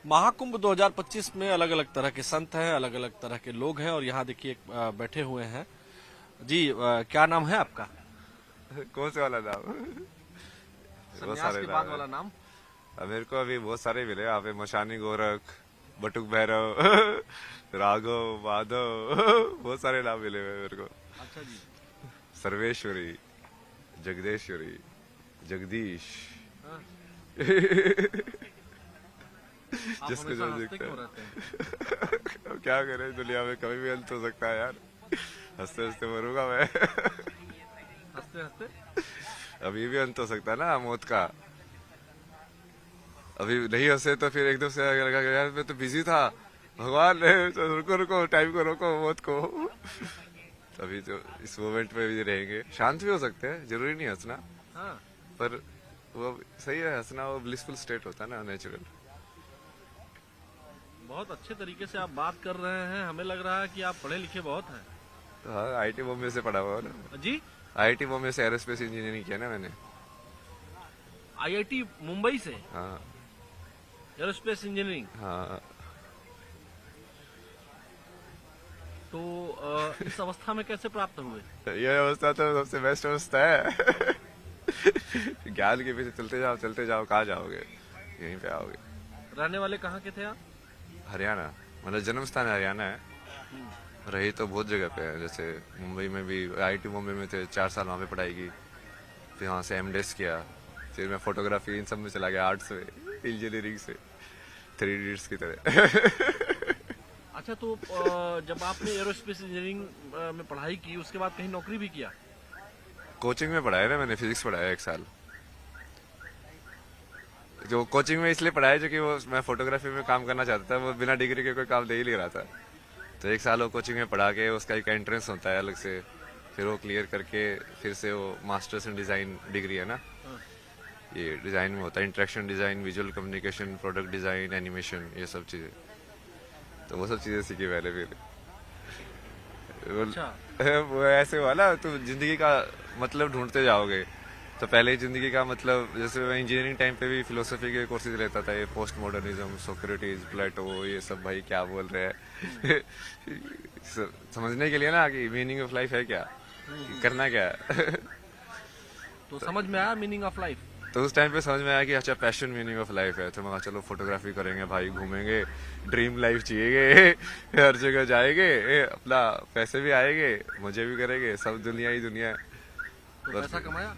महाकुंभ 2025 में अलग अलग तरह के संत हैं, अलग अलग तरह के लोग हैं और यहाँ देखिए बैठे हुए हैं जी। क्या नाम है आपका? कौन से वाला नाम? बहुत सन्यास सारे के नाम बाद है। वाला नाम। अब मेरे को अभी बहुत सारे मिले यहाँ पे। मशानी गोरख, बटुक भैरव, राघव, माधव, बहुत सारे नाम मिले हुए मेरे को। अच्छा जी। सर्वेश्वरी, जगदेश्वरी, जगदीश। हाँ। आप जिसको हमेशा जो हंसते दिखता क्यों है। रहते हैं? अब क्या करें, दुनिया में कभी भी अंत हो सकता है यार। हंसते हंसते मरूंगा मैं। हंसते हंसते अभी भी अंत हो सकता है ना मौत का। अभी नहीं हंसे तो फिर एकदम से लगा कि यार मैं तो बिजी था, भगवान ने तो रुको रुको, टाइम को रोको, मौत को। अभी तो इस मोमेंट में भी रहेंगे। शांत भी हो सकते हैं, जरूरी नहीं हंसना। हाँ। पर वो सही है, हंसना वो ब्लिसफुल स्टेट होता है ना, नेचुरल। बहुत अच्छे तरीके से आप बात कर रहे हैं, हमें लग रहा है कि आप पढ़े लिखे बहुत हैं। तो हाँ, आईटी बॉम्बे से पढ़ा हुआ है ना। जी। आईटी बॉम्बे से एरोस्पेस इंजीनियरिंग किया ना मैंने। आईआईटी मुंबई से हाँ एरोस्पेस इंजीनियरिंग। हाँ। तो इस अवस्था में कैसे प्राप्त हुए? ये अवस्था तो सबसे बेस्ट अवस्था है। ज्ञान के पीछे चलते जाओ, कहाँ जाओगे, यहीं पे आओगे। रहने वाले कहाँ के थे आप? हरियाणा, मतलब जन्म स्थान हरियाणा है। रही तो बहुत जगह पे है, जैसे मुंबई में भी आईटी मुंबई में थे, 4 साल वहाँ पे पढ़ाई की। फिर वहाँ से एमडेस किया। फिर मैं फोटोग्राफी इन सब में चला गया, आर्ट्स में, इंजीनियरिंग से, 3 इडियट्स की तरह। अच्छा, तो जब आपने एरोस्पेस इंजीनियरिंग में पढ़ाई की उसके बाद कहीं नौकरी भी किया? कोचिंग में पढ़ाया ना मैंने, फिजिक्स पढ़ाया 1 साल। जो कोचिंग में इसलिए पढ़ाया जो कि वो मैं फोटोग्राफी में काम करना चाहता था, वो बिना डिग्री के कोई काम दे ही नहीं रहा था। तो 1 साल वो कोचिंग में पढ़ा के उसका एक एंट्रेंस होता है अलग से, फिर वो क्लियर करके फिर से वो मास्टर्स इन डिज़ाइन डिग्री है ना, ये डिज़ाइन में होता है, interaction design, visual communication, product design, animation, ये सब चीज़ें। तो वो सब चीज़ें सीखी मैंने फिर। अच्छा। वो ऐसे हुआ ना, तुम जिंदगी का मतलब ढूंढते जाओगे। तो पहले जिंदगी का मतलब, जैसे मैं इंजीनियरिंग टाइम पे भी फिलोसफी के कोर्सेज लेता था, ये पोस्ट मॉडर्निज्म, सोक्रेटिस, प्लेटो, ये सब भाई क्या बोल रहे हैं। समझने के लिए ना कि मीनिंग ऑफ लाइफ है क्या, करना क्या है। तो समझ में आया मीनिंग ऑफ लाइफ? तो उस टाइम पे समझ में आया कि अच्छा पैशन मीनिंग ऑफ लाइफ है। तो मैं कहा चलो फोटोग्राफी करेंगे भाई, घूमेंगे, ड्रीम लाइफ जिएंगे, हर जगह जाएंगे, अपना पैसे भी आएंगे, मजे भी करेंगे, सब दुनिया ही दुनिया है। तो पैसा कमाया?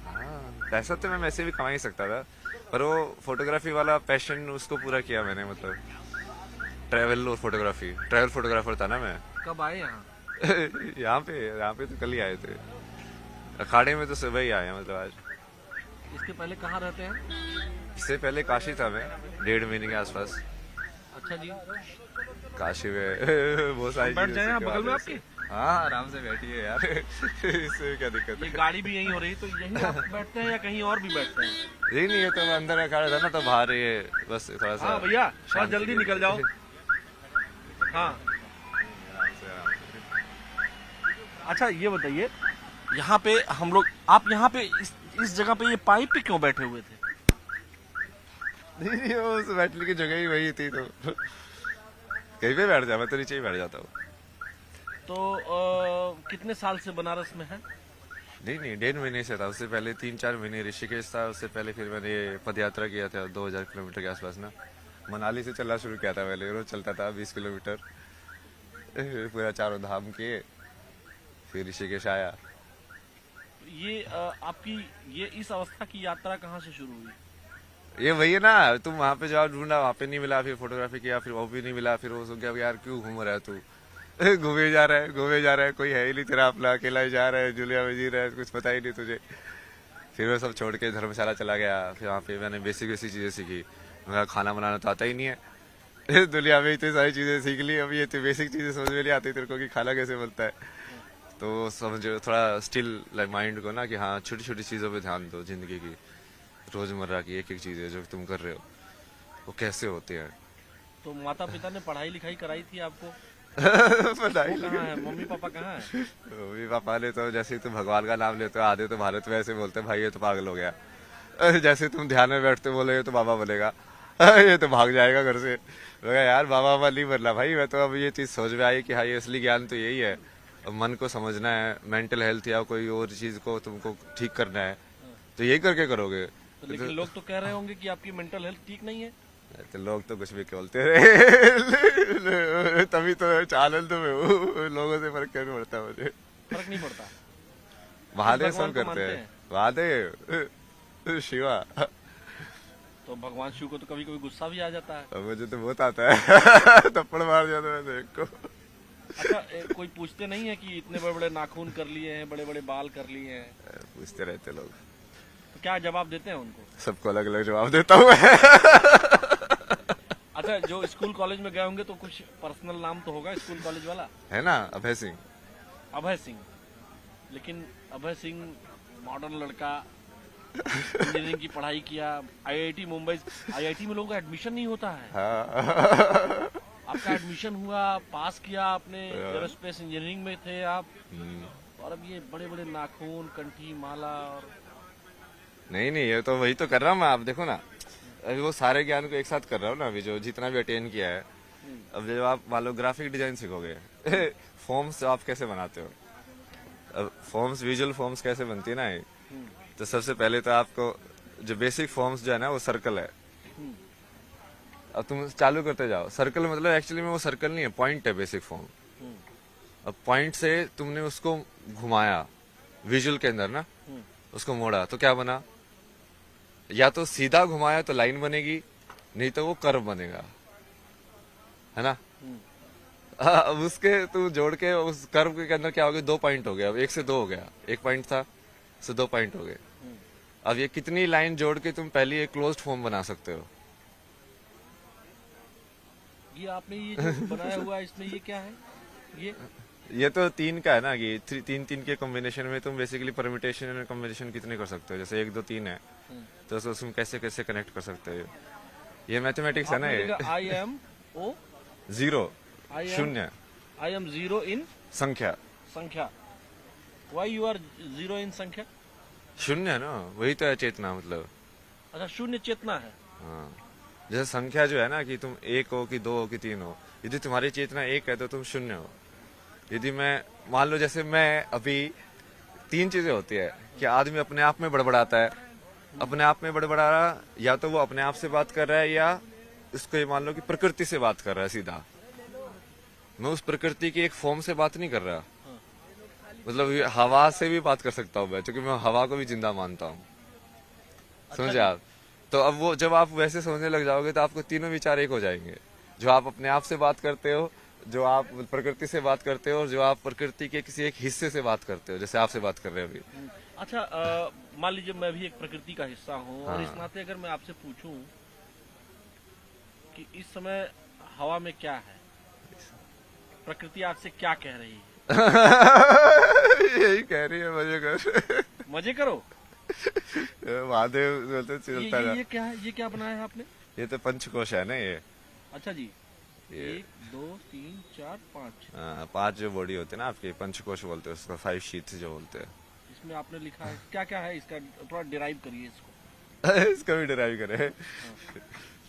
हाँ, पैसा तो मैं वैसे भी कमा ही सकता था, पर वो फोटोग्राफी वाला पैशन उसको पूरा किया मैंने। मतलब ट्रैवल और फोटोग्राफी, ट्रैवल फोटोग्राफर था ना मैं। कब आए यहाँ? यहाँ पे तो कल ही आए थे। अखाड़े में तो सुबह ही आए हैं, मतलब आज। इसके पहले कहाँ रहते हैं? इससे पहले काशी था मैं, 1.5 महीने के आसपास। अच्छा जी। काशी में बहुत सारी बैठ चीजें जाए आप सीखने बगल में वाले आपके? से। हाँ, आराम से बैठिए यार। इससे क्या दिक्कत ये है। गाड़ी भी यहीं हो रही, तो यहीं आप बैठते हैं या कहीं और भी बैठते हैं? यही नहीं है तो मैं अंदर अखाड़ा था ना, तो बाहर ये बस थोड़ा सा। हाँ भैया, थोड़ा शांति जल्दी के निकल जाओ। लिए। हाँ। आराम से, आराम से। अच्छा, ये बताइए, यहाँ पे हम लोग, आप यहाँ पे इस जगह पे ये पाइप पे क्यों बैठे हुए थे? नहीं, वो उस बैठने की जगह ही वही थी, तो कहीं पे बैठ जा, मैं तो नीचे ही बैठ जाता हूँ। तो कितने साल से बनारस में है? नहीं नहीं, 1.5 महीने से था। उससे पहले 3-4 महीने ऋषिकेश था। उससे पहले फिर मैंने पद यात्रा किया था 2000 किलोमीटर के आसपास ना। मनाली से चलना शुरू किया था पहले, रोज चलता था 20 किलोमीटर, पूरा 4 धाम किए, फिर ऋषिकेश आया। ये आपकी ये इस अवस्था की यात्रा कहाँ से शुरू हुई? ये वही है ना, तुम वहां पे जाओ, ढूंढा, वहां पे नहीं मिला, फिर फोटोग्राफी किया, फिर वो भी नहीं मिला, फिर वो सोच गया यार क्यों घूम रहा है तू। घूमे जा रहा है, घूमे जा रहा है, कोई है ही नहीं तेरा अपना, अकेला ही जा रहा है, जुलिया में जी रहा है, कुछ पता ही नहीं तुझे। फिर वो सब छोड़ के धर्मशाला चला गया। फिर वहाँ पे मैंने बेसिक बेसिक चीजें सीखी। मेरा खाना बनाना तो आता ही नहीं है। दुनिया में इतनी सारी चीजें सीख ली, अब ये तो बेसिक चीजें समझ में नहीं आती तेरे को कि खाना कैसे बनता है। तो समझो थोड़ा स्टिल लाइक माइंड को ना, कि हाँ छोटी छोटी चीजों पे ध्यान दो जिंदगी की, रोजमर्रा की एक एक चीज है जो तुम कर रहे हो वो कैसे होती है। तो माता पिता ने पढ़ाई लिखाई कराई थी आपको? पता ही वो कहाँ है, मम्मी पापा कहाँ है? मम्मी पापा ने तो जैसे ही तुम भगवान का नाम लेते हो, आधे तो भारत में ऐसे बोलते हैं भाई ये तो पागल हो गया। जैसे तुम ध्यान में बैठते बोले तो बाबा बोलेगा, ये तो भाग जाएगा घर से। मैं कहा, यार बाबा बाबा नहीं बनना भाई, मैं तो अब ये चीज सोच में आई कि हाँ ये असली ज्ञान तो यही है। अब मन को समझना है, मेंटल हेल्थ या कोई और चीज को तुमको ठीक करना है, तो यही करके करोगे। तो लेकिन लोग तो कह रहे होंगे कि आपकी मेंटल हेल्थ ठीक नहीं है। तो लोग तो कुछ भी बोलते रहे तभी तो आनंद में हूँ, लोगों से फर्क नहीं पड़ता मुझे। फर्क नहीं पड़ता। महादेव भगवान सब को करते मानते हैं, हैं? महादेव शिवा। तो भगवान शिव को तो कभी कभी गुस्सा भी आ जाता है। अब मुझे तो बहुत आता है थप्पड़ मार जाता है मैं एक को। अच्छा, कोई पूछते नहीं है कि इतने बड़े बड़े नाखून कर लिए हैं, बड़े बड़े बाल कर लिए हैं, पूछते रहते लोग, तो क्या जवाब देते हैं उनको? सबको अलग अलग जवाब देता हूँ मैं। अच्छा, जो स्कूल कॉलेज में गए होंगे तो कुछ पर्सनल नाम तो होगा स्कूल कॉलेज वाला। है ना, अभय सिंह। अभय सिंह। लेकिन अभय सिंह मॉडर्न लड़का, इंजीनियरिंग की पढ़ाई किया, आईआईटी मुंबई, आईआईटी में लोगों का एडमिशन नहीं होता है। हाँ। आपका एडमिशन हुआ, पास किया आपने, एरोस्पेस इंजीनियरिंग में थे आप, और अब ये बड़े बड़े नाखून, कंठी, माला और नहीं नहीं, ये तो वही तो कर रहा हूँ मैं। आप देखो ना, अभी वो सारे ज्ञान को एक साथ कर रहा हूँ ना, अभी जो जितना भी अटेन किया है। अब जब आप मान लो ग्राफिक डिजाइन सीखोगे, फॉर्म्स आप कैसे बनाते हो, अब फॉर्म्स, विजुअल फॉर्म्स कैसे बनती है ना ये, तो सबसे पहले तो आपको जो बेसिक फॉर्म्स जो है ना वो सर्कल है। अब तुम चालू करते जाओ, सर्कल मतलब एक्चुअली में वो सर्कल नहीं है, पॉइंट है बेसिक फॉर्म। अब पॉइंट से तुमने उसको घुमाया विजुअल के अंदर ना, उसको मोड़ा तो क्या बना, या तो सीधा घुमाया तो लाइन बनेगी, नहीं तो वो कर्व बनेगा, है ना। अब उसके तू जोड़ के उस कर्व के अंदर क्या हो गया, 2 पॉइंट हो गया, अब 1 से 2 हो गया, 1 पॉइंट था से 2 पॉइंट हो गए। अब ये कितनी लाइन जोड़ के तुम पहले एक क्लोज्ड फॉर्म बना सकते हो। ये आपने ये जो बनाया हुआ है, इसमें ये क्या है? ये तो 3 का है ना, कि 3 के कॉम्बिनेशन में तुम बेसिकली परम्यूटेशन एंड कॉम्बिनेशन कितने कर सकते हो, जैसे 1 2 3 है तो उसमें कैसे कैसे कनेक्ट कर सकते हो। ये मैथमेटिक्स है ना, ये आई एम ओ 0 शून्य, आई एम 0 इन संख्या संख्या। वाई यू आर 0 इन संख्या? शून्य है ना, वही तो है चेतना मतलब। अच्छा, शून्य चेतना है। हाँ, जैसे संख्या जो है ना, कि तुम 1 हो कि 2 हो कि 3 हो, यदि तुम्हारी चेतना 1 है तो तुम शून्य हो। यदि मैं मान लो, जैसे मैं अभी 3 चीजें होती है कि आदमी अपने आप में बड़बड़ाता है, अपने आप में बड़बड़ा रहा, या तो वो अपने आप से बात कर रहा है, या उसको ये मान लो कि प्रकृति से बात कर रहा है सीधा। मैं उस प्रकृति की एक फॉर्म से बात नहीं कर रहा, मतलब ये हवा से भी बात कर सकता हूँ मैं, क्योंकि मैं हवा को भी जिंदा मानता हूँ। समझे आप? तो अब वो जब आप वैसे समझने लग जाओगे तो आपको तीनों विचार एक हो जाएंगे, जो आप अपने आप से बात करते हो, जो आप प्रकृति से बात करते हो, और जो आप प्रकृति के किसी एक हिस्से से बात करते हो, जैसे आपसे बात कर रहे हो अभी। अच्छा, मान लीजिए मैं भी एक प्रकृति का हिस्सा हूँ, और इस हाँ। नाते अगर मैं आपसे पूछूं कि इस समय हवा में क्या है, प्रकृति आपसे क्या कह रही है? यही कह रही है, मजे कर। मजे करो। महादेव बोलते चलता ये क्या है? ये क्या बनाया है आपने? ये तो पंचकोश है ना ये। अच्छा जी, ये 1 2 3 4 5। 5 जो बॉडी होते हैं ना आपके, पंचकोश बोलते हैं उसको, 5 शीट्स जो बोलते हैं। इसमें आपने लिखा है क्या क्या है इसका? थोड़ा डिराइव करिए इसको। इसका भी डिराइव करे।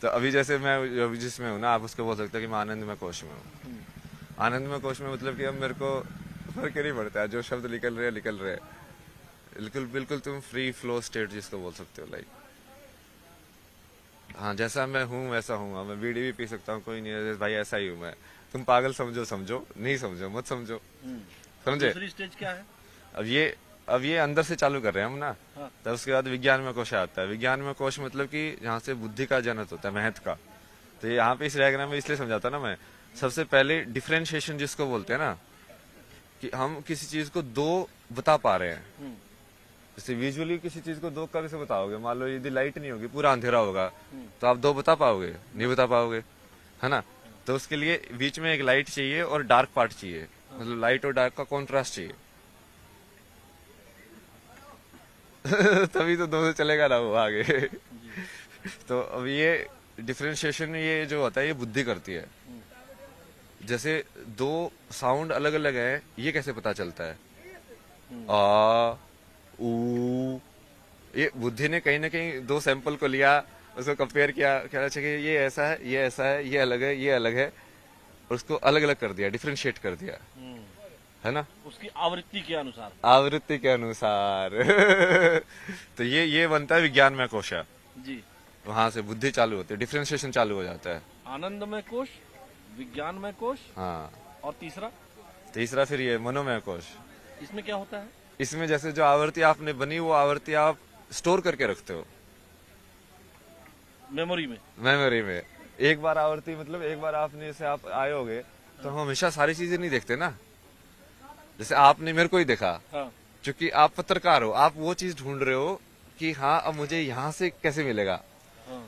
तो अभी जैसे मैं अभी जिसमें हूँ ना, आप उसको बोल सकते हो कि मैं आनंदमय कोश में हूँ। आनंदमय कोश में मतलब कि अब मेरे को फर्क नहीं पड़ता है, जो शब्द निकल रहे निकल रहे। बिल्कुल बिल्कुल तुम फ्री फ्लो स्टेट जिसको बोल सकते हो, लाइक हाँ जैसा मैं हूँ वैसा हूँ। मैं बीड़ी भी पी सकता हूँ, कोई नहीं है भाई, ऐसा ही हूँ मैं। तुम पागल समझो समझो, नहीं समझो मत समझो, समझे। दूसरी स्टेज क्या है? अब ये अंदर से चालू कर रहे हैं हम ना। हाँ। तब उसके बाद विज्ञान में कोश आता है। विज्ञान में कोश मतलब कि जहाँ से बुद्धि का जनक होता है, महत्व का। तो यहाँ पे इस डायग्राम में इसलिए समझाता ना मैं, सबसे पहले डिफरेंशिएशन जिसको बोलते हैं ना, कि हम किसी चीज को 2 बता पा रहे हैं। जैसे विजुअली किसी चीज को 2 कैसे बताओगे, मान लो यदि लाइट नहीं होगी, पूरा अंधेरा होगा, तो आप 2 बता पाओगे? नहीं बता पाओगे, है ना। तो उसके लिए बीच में एक लाइट चाहिए और डार्क पार्ट चाहिए, मतलब लाइट और डार्क का कॉन्ट्रास्ट चाहिए। तभी तो 2 से चलेगा ना वो आगे। तो अब ये डिफरेंशिएशन ये जो होता है ये बुद्धि करती है। जैसे 2 साउंड अलग अलग है, ये कैसे पता चलता है? आ ऊ, ये बुद्धि ने कहीं ना कहीं 2 सैंपल को लिया, उसको कंपेयर किया, कहना चाहिए कि ये ऐसा है, ये ऐसा है, ये अलग है, ये अलग है, और उसको अलग अलग कर दिया, डिफ्रेंशिएट कर दिया, है ना, उसकी आवृत्ति के अनुसार। आवृत्ति के अनुसार। तो ये बनता है विज्ञान में कोश। जी। वहां से बुद्धि चालू होती है, डिफ्रेंशिएशन चालू हो जाता है। आनंदमय कोश, विज्ञानमय कोश, हाँ, और तीसरा तीसरा फिर ये मनोमय कोश। इसमें क्या होता है? इसमें जैसे जो आवृत्ति आपने बनी, वो आवृत्ति आप स्टोर करके रखते हो मेमोरी में। मेमोरी में। एक बार आवृत्ति मतलब एक बार आपने से आप आए होगे, तो हम हमेशा सारी चीजें नहीं देखते ना। जैसे आपने मेरे को ही देखा, हाँ। क्योंकि आप पत्रकार हो, आप वो चीज ढूंढ रहे हो कि हाँ अब मुझे यहाँ से कैसे मिलेगा। हाँ।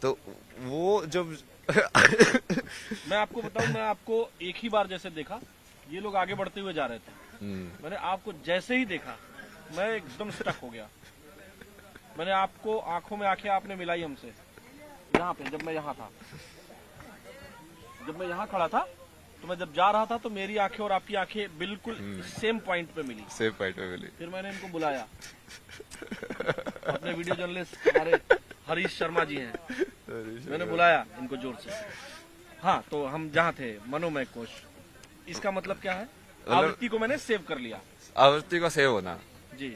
तो वो जब मैं आपको बताऊं, मैं आपको एक ही बार जैसे देखा, ये लोग आगे बढ़ते हुए जा रहे थे, मैंने आपको जैसे ही देखा मैं एकदम स्टक हो गया। मैंने आपको आंखों में आंखें आपने मिलाई हमसे यहाँ पे, जब मैं यहाँ था, जब मैं यहाँ खड़ा था, तो मैं जब जा रहा था तो मेरी आंखें और आपकी आंखें बिल्कुल सेम पॉइंट पे मिली। सेम पॉइंट पे मिली। फिर मैंने इनको बुलाया, अपने वीडियो जर्नलिस्ट हमारे हरीश शर्मा जी हैं, मैंने बुलाया इनको जोर से। हाँ, तो हम जहाँ थे, मनोमय कोश, इसका मतलब क्या है? आवृत्ति को मैंने सेव कर लिया। आवृत्ति का सेव होना जी।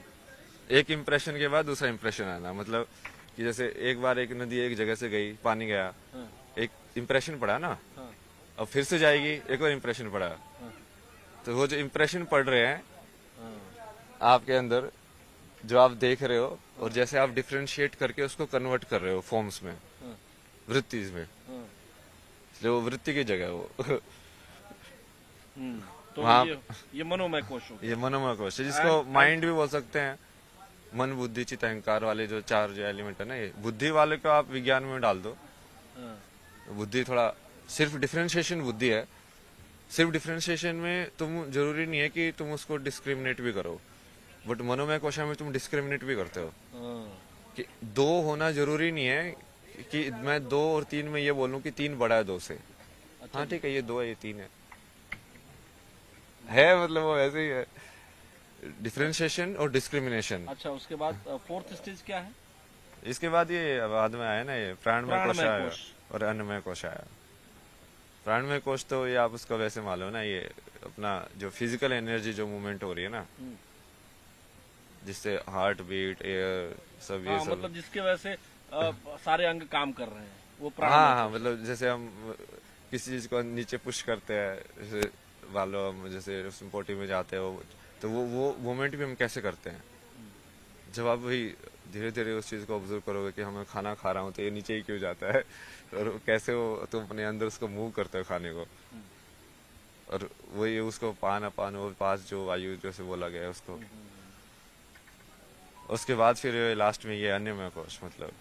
एक इंप्रेशन के बाद दूसरा इंप्रेशन आना, मतलब कि जैसे एक बार एक नदी एक जगह से गई, पानी गया, हाँ। एक इंप्रेशन पड़ा ना, हाँ। अब फिर से जाएगी, एक और इंप्रेशन पड़ा। तो वो जो इंप्रेशन पड़ रहे हैं आपके अंदर, जो आप देख रहे हो, और जैसे आप डिफ्रेंशिएट करके उसको कन्वर्ट कर रहे हो फॉर्म्स में, वृत्ति में, जो वृत्ति की जगह है वो। तो वहाँ ये मनोमय कोश हो गया। ये मनोमय कोश है, जिसको माइंड भी बोल सकते हैं। मन, बुद्धि, चित्त, अहंकार वाले जो चार जो एलिमेंट है ना, ये बुद्धि वाले को आप विज्ञान में डाल दो। बुद्धि थोड़ा सिर्फ डिफरेंशिएशन बुद्धि है। सिर्फ डिफरेंशिएशन में तुम जरूरी नहीं है कि तुम उसको डिस्क्रिमिनेट भी करो, बट मनोमय कोशा में तुम डिस्क्रिमिनेट भी करते हो। कि दो होना जरूरी नहीं है कि मैं 2 और 3 में ये बोलूं कि 3 बड़ा है 2 से। अच्छा। हाँ ठीक है, ये 2 है, ये 3 है मतलब वो ऐसे ही है, डिफरेंशिएशन और डिस्क्रिमिनेशन। अच्छा, उसके बाद फोर्थ स्टेज क्या है? इसके बाद ये बाद में आया ना, ये प्राणमय कोश आया कोश। और अन्नमय कोश आया। प्राणमय कोश तो ये आप उसको वैसे मालूम ना, ये अपना जो फिजिकल एनर्जी जो मूवमेंट हो रही है ना, जिससे हार्ट बीट, एयर, सब ये सब, मतलब जिसके वजह से सारे अंग काम कर रहे हैं, वो हाँ, मतलब जैसे हम किसी चीज को नीचे पुश करते हैं, जैसे वालों हम जैसे पोटी में जाते हो, तो वो मूवमेंट भी हम कैसे करते हैं। जब आप वही धीरे धीरे उस चीज को ऑब्जर्व करोगे कि हमें खाना खा रहा हूँ तो ये नीचे ही क्यों जाता है, और कैसे वो तुम अपने अंदर उसको मूव करते हो खाने को, और वही उसको पान अपान वो पास जो वायु जैसे बोला गया है उसको। उसके बाद फिर लास्ट में ये अन्नमय कोश, मतलब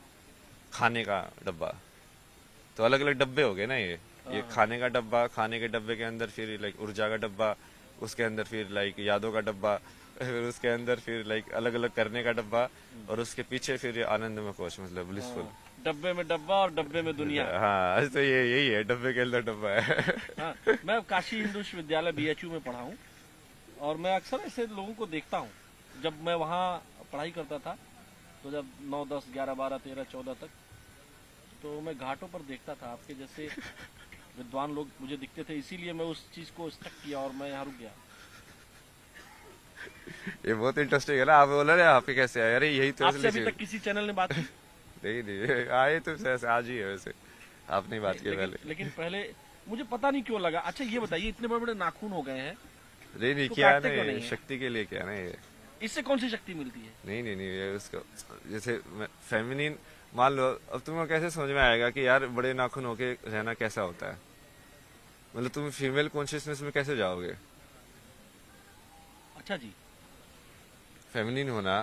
खाने का डब्बा। तो अलग अलग डब्बे हो गए ना, ये खाने का डब्बा, खाने के डब्बे के अंदर फिर लाइक ऊर्जा का डब्बा, उसके अंदर फिर लाइक यादों का डब्बा, फिर उसके अंदर फिर लाइक अलग अलग करने का डब्बा, और उसके पीछे फिर आनंदमय कोश, मतलब ब्लिसफुल। डब्बे में डब्बा और डब्बे में दुनिया। हाँ, तो ये यही है, डब्बे के अंदर डब्बा है। हाँ, मैं काशी हिंदू विश्वविद्यालय BHU में पढ़ा हूँ, और मैं अक्सर ऐसे लोगों को देखता हूँ। जब मैं वहाँ पढ़ाई करता था, तो जब 9, 10, 11, 12, 13, 14 तक, तो मैं घाटों पर देखता था आपके जैसे विद्वान लोग मुझे दिखते थे, इसीलिए मैं उस चीज को स्टक किया और मैं यहाँ रुक गया। ये बहुत इंटरेस्टिंग है ना, आप बोल रहे हैं आपके कैसे आए, अरे यही तो आपसे अभी तक किसी चैनल ने बात की? नहीं आए तो ऐसे आज ही है, वैसे आपने बात की पहले। लेकिन पहले मुझे पता नहीं क्यों लगा। अच्छा ये बताइए, इतने बड़े बड़े नाखून हो गए हैं, नहीं क्या नहीं, शक्ति के लिए क्या ना, ये इससे कौन सी शक्ति मिलती है? नहीं ये उसको जैसे फेमिनिन मान लो, अब तुम्हें कैसे समझ में आएगा कि यार बड़े नाखून होके रहना कैसा होता है, मतलब तुम फीमेल कॉन्शियसनेस में कैसे जाओगे। अच्छा जी, फेमिनिन होना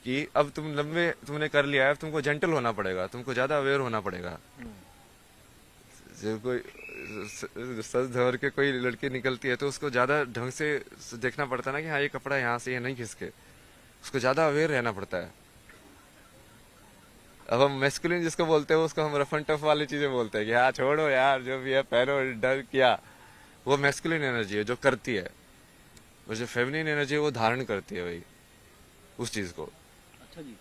कि अब तुम लंबे तुमने कर लिया है, तुमको जेंटल होना पड़ेगा, तुमको ज्यादा अवेयर होना पड़ेगा। जब कोई सज धर के कोई लड़की निकलती है तो उसको ज्यादा ढंग से देखना पड़ता है ना, कि हाँ ये कपड़ा यहाँ से ये नहीं खिसके, उसको ज्यादा अवेयर रहना पड़ता है। अब हम मैस्कुलिन जिसको बोलते हैं उसको हम रफ एंड टफ वाली चीजें बोलते हैं कि हाँ छोड़ो यार जो भी है पहनो, डर किया, वो मैस्कुलिन एनर्जी है जो करती है, और जो फेमिनिन एनर्जी है वो धारण करती है वही उस चीज को। अच्छा जी।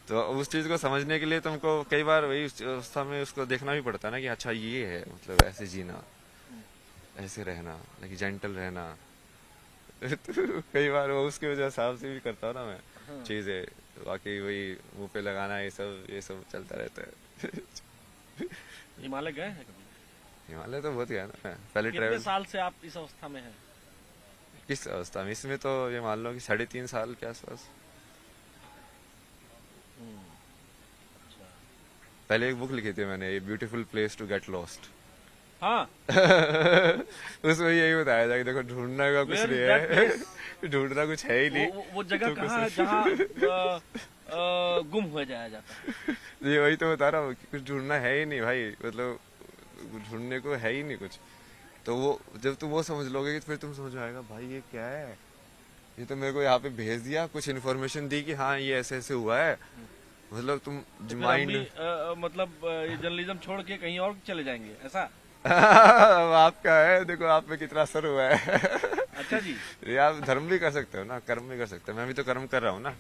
तो उस चीज को समझने के लिए तुमको कई बार वही उस अवस्था में उसको देखना भी पड़ता है ना कि अच्छा ये है, मतलब ऐसे जीना, ऐसे रहना, लाइक जेंटल रहना। तो कई बार वो उसके वजह हिसाब से भी करता हूँ ना मैं हाँ। चीजें, बाकी वही मुंह पे लगाना ये सब चलता रहता है। हिमालय गए हैं कभी? हिमालय तो बहुत गया ना मैं, पहले कितने ट्रेवल। साल से आप इस अवस्था में हैं? किस अवस्था में? इसमें तो ये मान लो कि 3.5 साल के आसपास। अच्छा। पहले एक बुक लिखी थी मैंने, a beautiful place to get lost. हाँ। उसमें यही बताया था कि देखो ढूंढना का कुछ Where नहीं is that place? है, ढूंढना कुछ है ही नहीं। वो जगह तो कहाँ है कुछ जहाँ गुम हो जाया जाता है? ये वही तो बता रहा हूँ कि कुछ ढूंढना है ही नहीं भाई, मतलब ढूंढने को है ही नहीं कुछ। तो वो जब तुम वो समझ लोगे कि फिर तुम समझ में आएगा भाई ये क्या है, ये तो मेरे को यहाँ पे भेज दिया, कुछ इन्फॉर्मेशन दी कि हाँ ये ऐसे ऐसे हुआ है, मतलब तुम तो फिर हम माइंड। भी मतलब ये जर्नलिज्म छोड़ के कहीं और चले जाएंगे ऐसा? आपका है, देखो आप में कितना असर हुआ है। अच्छा जी। ये आप धर्म भी कर सकते हो ना, कर्म भी कर सकते हो, मैं भी तो कर्म कर रहा हूँ ना।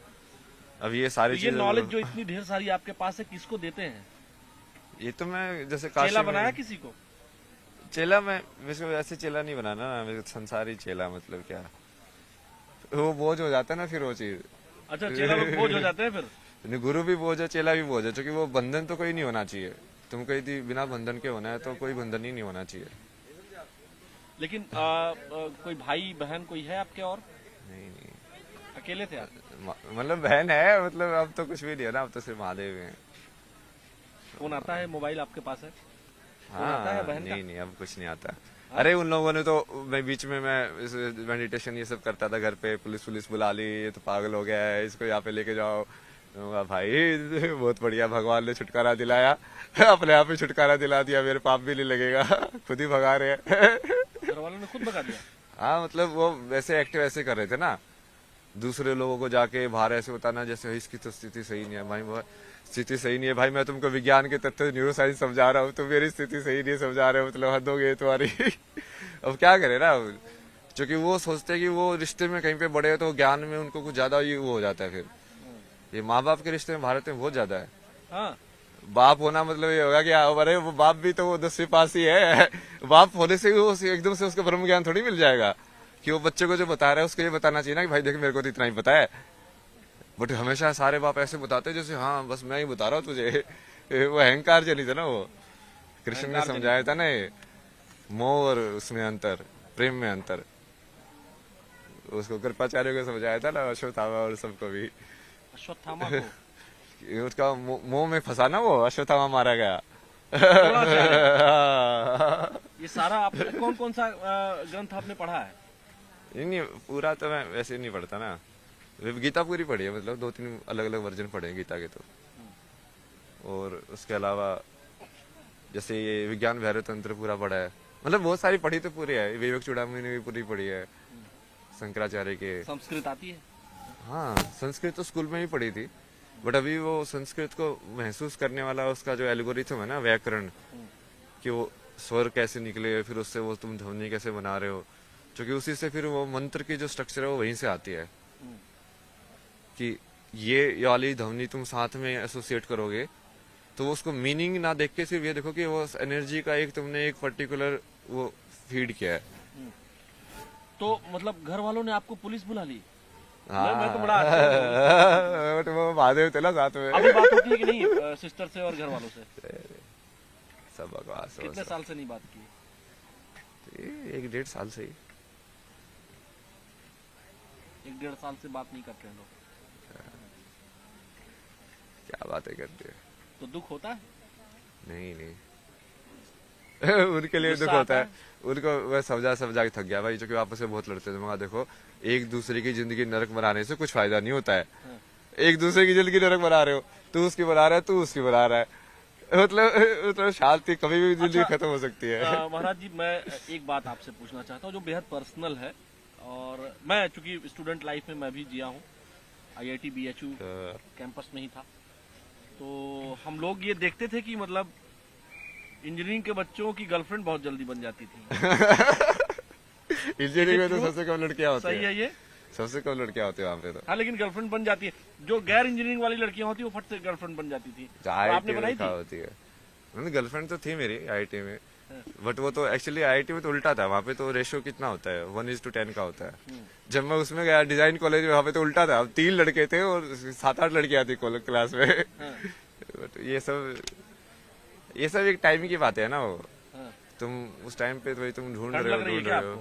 अब ये तो सारी ये चीजें नॉलेज जो इतनी ढेर सारी आपके पास है, किसको देते हैं? ये तो मैं जैसे चेला काशी बनाया में किसी को? चेला, मैं वैसे वैसे चेला नहीं बनाना ना, मेरे को संसारी चेला, मतलब क्या वो बोझ हो जाता है ना फिर वो चीज। अच्छा, चेला लोग बोझ हो जाते हैं फिर? नहीं, गुरु भी बोझ है, चेला भी बोझ है, क्योंकि वो बंधन तो कोई नहीं होना चाहिए। तुमको यदि बिना बंधन के होना है तो कोई बंधन ही नहीं होना चाहिए। लेकिन कोई भाई बहन कोई है आपके और? नहीं नहीं, अकेले थे आप? मतलब बहन है, मतलब अब तो कुछ भी नहीं है ना, अब तो सिर्फ महादेव हैं। फोन आता है, मोबाइल आपके पास है? फोन हाँ, आता है बहन का? नहीं नहीं, अब कुछ नहीं आता। अरे उन लोगों ने तो, मैं बीच में मैं मेडिटेशन ये सब करता था घर पे, पुलिस बुला ली, ये तो पागल हो गया है, इसको यहाँ पे लेके जाओ। तो कहा, भाई बहुत बढ़िया, भगवान ने छुटकारा दिलाया, अपने आप ही छुटकारा दिला दिया, मेरे पाप भी नहीं लगेगा, खुद ही भगा रहे हैं। घर वालों ने खुद भगा दिया? हाँ, मतलब वो वैसे एक्टिव ऐसे कर रहे थे ना, दूसरे लोगों को जाके बाहर ऐसे बताना जैसे इसकी तो स्थिति सही नहीं है भाई, वो स्थिति सही नहीं है भाई, मैं तुमको विज्ञान के तथ्य न्यूरो साइंस समझा रहा हूँ, तुम मेरी स्थिति सही नहीं समझा रहे हो, मतलब हद हो गई तुम्हारी। अब क्या करे ना, क्योंकि वो सोचते हैं कि वो रिश्ते में कहीं पे बड़े हैं तो ज्ञान में उनको कुछ ज्यादा ही वो हो जाता है। फिर ये माँ बाप के रिश्ते में भारत में बहुत ज्यादा है। हाँ। बाप होना मतलब ये होगा कि अरे वो बाप भी तो वो 10वीं पास ही है, बाप होने से वो एकदम से उसका ब्रह्म ज्ञान थोड़ी मिल जाएगा, कि वो बच्चे को जो बता रहा है उसको ये बताना चाहिए ना कि भाई देख मेरे को तो इतना ही पता है। बट हमेशा सारे बाप ऐसे बताते हैं जैसे हाँ बस मैं ही बता रहा हूँ तुझे। वो अहंकार चली था ना, वो कृष्ण ने समझाया था ना, ये मोह और उसमें अंतर, प्रेम में अंतर, उसको कृपाचार्य को समझाया था ना, अश्वत्थामा और सबको भी। अश्वत्थामा को? उसका मोह में फंसा ना, वो अश्वत्थामा मारा गया। ये सारा आपने कौन कौन सा ग्रंथ आपने पढ़ा है? नहीं, पूरा तो मैं वैसे नहीं पढ़ता ना, गीता पूरी पढ़ी है, मतलब 2-3 अलग अलग वर्जन पढ़े हैं गीता के तो। और उसके अलावा जैसे ये विज्ञान भैरव तंत्र पूरा पढ़ा है, मतलब बहुत सारी पढ़ी तो पूरी है, विवेक चूड़ामणि ने भी पूरी पढ़ी है, शंकराचार्य के। संस्कृत आती है? हाँ, संस्कृत तो स्कूल में ही पढ़ी थी, बट अभी वो संस्कृत को महसूस करने वाला उसका जो एल्गोरिथम है ना, व्याकरण, कि वो स्वर कैसे निकले, फिर उससे वो तुम ध्वनि कैसे बना रहे हो, क्योंकि उसी से फिर वो मंत्र की जो स्ट्रक्चर है वो वहीं से आती है, कि ये वाली ध्वनि तुम साथ में एसोसिएट करोगे तो वो उसको मीनिंग ना देख के सिर्फ ये देखो कि वो एनर्जी का एक तुमने एक पर्टिकुलर वो फीड किया है। तो मतलब घर वालों ने आपको पुलिस बुला ली? हाँ, मैं तो बड़ा अच्छा बट वो महादेव थे ना साथ में। अभी बात होती है कि नहीं सिस्टर से और घर वालों से? सब बकवास। कितने साल से नहीं बात की? 1-1.5 साल से ही। 1-1.5 साल से बात नहीं करते हैं लोग? क्या बातें करते हैं। तो दुख होता है? नहीं नहीं। उनके लिए दुख गुस्सा होता आता है, उनको मैं समझा के थक गया भाई, क्योंकि आपस में बहुत लड़ते थे। मगर देखो, एक दूसरे की जिंदगी नरक बनाने से कुछ फायदा नहीं होता है। एक दूसरे की जिंदगी नरक बना रहे हो, तू उसकी बना रहा है, तू उसकी बना रहा है, मतलब शांति कभी भी जिंदगी खत्म हो सकती है। महाराज जी, मैं एक बात आपसे पूछना चाहता हूँ जो बेहद पर्सनल है, और मैं चूंकि स्टूडेंट लाइफ में मैं भी जिया हूँ, IIT BHU कैंपस में ही था, तो हम लोग ये देखते थे कि मतलब इंजीनियरिंग के बच्चों की गर्लफ्रेंड बहुत जल्दी बन जाती थी। इंजीनियरिंग में तो सबसे कम लड़कियां होती सही है ये? सबसे कम लड़कियां होती है वहाँ पे तो। हाँ, लेकिन गर्लफ्रेंड बन जाती है। जो गैर इंजीनियरिंग वाली लड़कियां होती है वो फट से गर्लफ्रेंड बन जाती थी। तो आपने बनाई थी? होती है। गर्लफ्रेंड तो थी मेरी IIT में, बट वो तो एक्चुअली IIT में तो उल्टा था। वहाँ पे तो रेशियो कितना होता है, 1:10 का होता है। जब मैं उसमें गया डिजाइन कॉलेज में, वहाँ पे तो उल्टा था। 3 लड़के थे और 7-8 लड़कियां थी क्लास में। बट ये सब एक टाइम की बात है ना। वो तुम उस टाइम पे तो तुम ढूंढ रहे हो।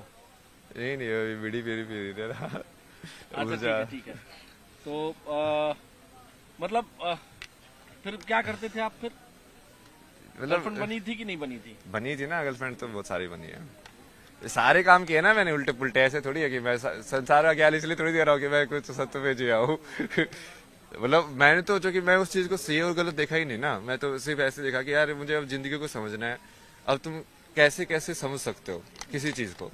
नहीं अभी बीड़ी पी रही था। अच्छा, ठीक है। तो मतलब फिर क्या करते थे आप फिर? गर्लफ्रेंड बनी थी कि नहीं बनी थी? बनी थी ना गर्लफ्रेंड, तो बहुत सारी बनी है। सारे काम किए ना मैंने उल्टे पुल्टे। ऐसे थोड़ी है कि मैं संसार का ख्याल इसलिए थोड़ी दे रहा हूँ कि मैं कुछ सत्य पे जिया हूँ। मतलब मैंने तो जो कि मैं उस चीज को सही और गलत देखा ही नहीं ना। मैं तो सिर्फ ऐसे देखा कि यार मुझे अब जिंदगी को समझना है। अब तुम कैसे कैसे समझ सकते हो किसी चीज को,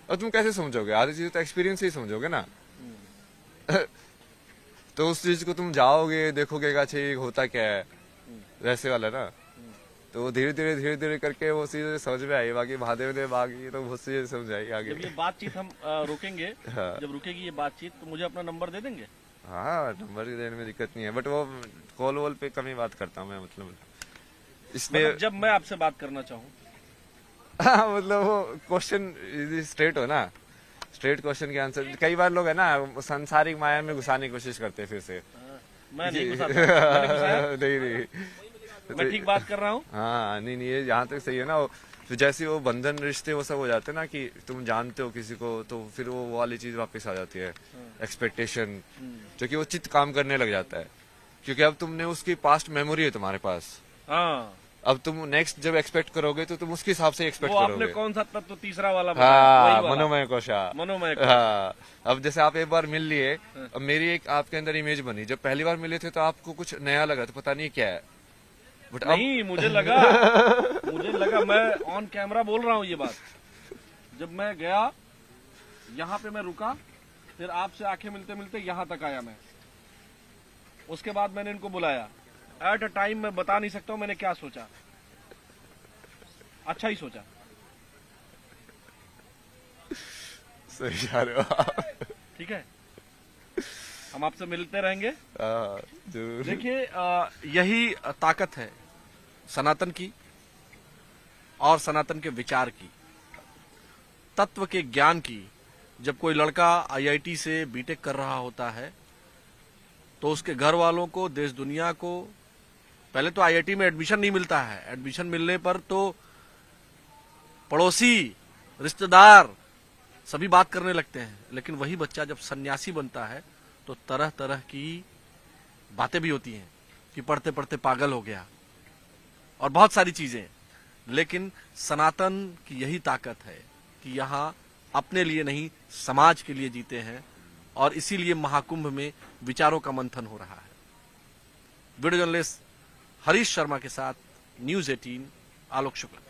और तुम कैसे समझोगे? आधी चीज तो एक्सपीरियंस से ही समझोगे ना। तो उस चीज को तुम जाओगे, देखोगे अच्छा ये होता क्या है, वैसे वाला ना। तो धीरे धीरे करके वो चीजें समझ में आई। बाकी महादेव ने बाकी तो बहुत सी समझ आई आगे। जब ये बातचीत हम रोकेंगे, हाँ। जब रुकेगी ये बातचीत, तो मुझे अपना नंबर दे देंगे? हाँ, नंबर देने में दिक्कत नहीं है, बट वो कॉल वॉल पे कम ही बात करता हूँ मैं। मतलब इसलिए मतलब जब मैं आपसे बात करना चाहूँ। हाँ, मतलब वो क्वेश्चन स्ट्रेट हो ना, स्ट्रेट क्वेश्चन के आंसर। कई बार लोग है ना सांसारिक माया में घुसाने की कोशिश करते हैं फिर से। मैं नहीं घुसाता। मैंने घुसाया? नहीं मैं ठीक बात कर रहा हूँ। हाँ, नहीं ये यहाँ तक सही है ना। फिर जैसे वो बंधन रिश्ते वो सब हो जाते हैं ना, कि तुम जानते हो किसी को, तो फिर वो वाली चीज वापस आ जाती है, एक्सपेक्टेशन, जो कि वो चित्त काम करने लग जाता है। क्योंकि अब तुमने उसकी पास्ट मेमोरी है तुम्हारे पास। हाँ, अब तुम नेक्स्ट जब एक्सपेक्ट करोगे तो तुम उसके हिसाब से एक्सपेक्ट वो करोगे। आपने कौन सा तत्व तीसरा वाला हाँ, मनोमय कोशा। मनोमय। हाँ, अब जैसे आप एक बार मिल लिए, अब मेरी एक आपके अंदर इमेज बनी। जब पहली बार मिले थे तो आपको कुछ नया लगा, तो पता नहीं क्या है, बट नहीं, मुझे लगा मैं ऑन कैमरा बोल रहा हूँ ये बात। जब मैं गया यहाँ पे, मैं रुका, फिर आपसे आंखें मिलते मिलते यहाँ तक आया मैं। उसके बाद मैंने इनको बुलाया। एट अ टाइम मैं बता नहीं सकता हूँ मैंने क्या सोचा। अच्छा ही सोचा। सही जा रहे हो आप। ठीक है, हम आपसे मिलते रहेंगे। जरूर। देखिए, यही ताकत है सनातन की और सनातन के विचार की, तत्व के ज्ञान की। जब कोई लड़का IIT से बीटेक कर रहा होता है तो उसके घर वालों को, देश दुनिया को, पहले तो IIT में एडमिशन नहीं मिलता है। एडमिशन मिलने पर तो पड़ोसी, रिश्तेदार सभी बात करने लगते हैं। लेकिन वही बच्चा जब सन्यासी बनता है तो तरह तरह की बातें भी होती हैं कि पढ़ते पढ़ते पागल हो गया और बहुत सारी चीजें। लेकिन सनातन की यही ताकत है कि यहाँ अपने लिए नहीं, समाज के लिए जीते हैं, और इसीलिए महाकुंभ में विचारों का मंथन हो रहा है। वीडियो जर्नलिस्ट हरीश शर्मा के साथ न्यूज़ 18, आलोक शुक्ला।